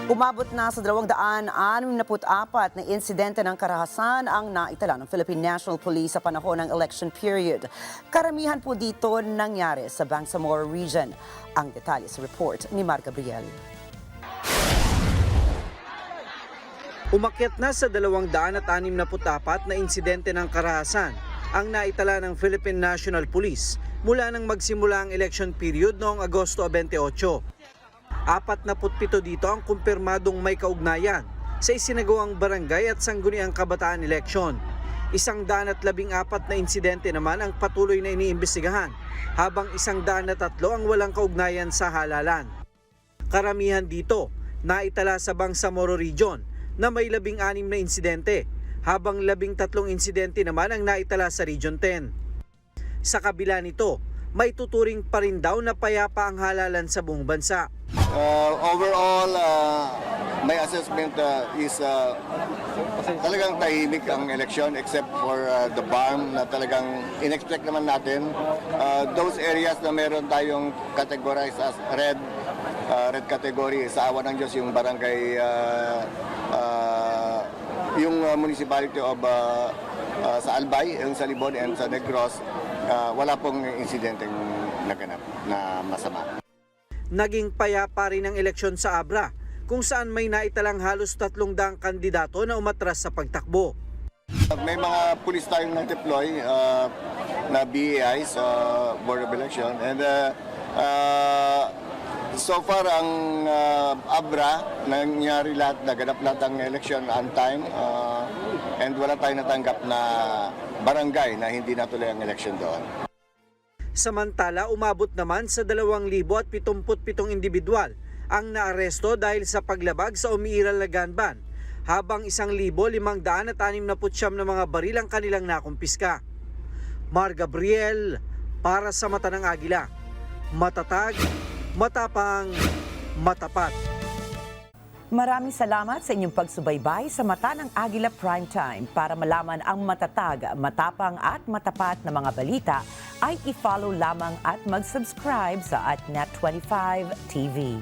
Umabot na sa 264 na insidente ng karahasan ang naitala ng Philippine National Police sa panahon ng election period. Karamihan po dito nangyari sa Bangsamoro Region. Ang detalye sa report ni Mar Gabriel. Umakyat na sa 264 na insidente ng karahasan ang naitala ng Philippine National Police mula nang magsimula ang election period noong Agosto 28. 47 dito ang kumpirmadong may kaugnayan sa isinagawang barangay at sangguniang kabataan eleksyon. 114 na insidente naman ang patuloy na iniimbestigahan, habang 103 ang walang kaugnayan sa halalan. Karamihan dito naitala sa Bangsamoro Region na may 16 na insidente, habang 13 insidente naman ang naitala sa Region 10. Sa kabila nito, may tuturing pa rin daw na payapa ang halalan sa buong bansa. Overall, my assessment is talagang tahimik ang election except for the BARM na talagang in-expect naman natin. Those areas na meron tayong categorized as red category, sa awa ng Diyos, yung barangay, yung municipality of sa Albay, yung sa Libon and sa Negros, wala pong insidenteng naganap na masama. Naging payapa rin ang eleksyon sa Abra, kung saan may naitalang halos 300 kandidato na umatras sa pagtakbo. May mga pulis tayong nag-deploy na BAI sa Board of Election, and so far ang Abra, nangyari lahat, naganap lahat ang election on time, and wala tayong natanggap na barangay na hindi natuloy ang election doon. Samantala, umabot naman sa 2,077 individual ang naaresto dahil sa paglabag sa umiiral na gun ban, habang 1,569 na mga baril ang kanilang nakumpiska. Mar Gabriel, para sa Mata ng Agila. Matatag, matapang, matapat. Maraming salamat sa inyong pagsubaybay sa Mata ng Agila Primetime. Para malaman ang matatag, matapang at matapat na mga balita, ay i-follow lamang at mag-subscribe sa @Net25 TV.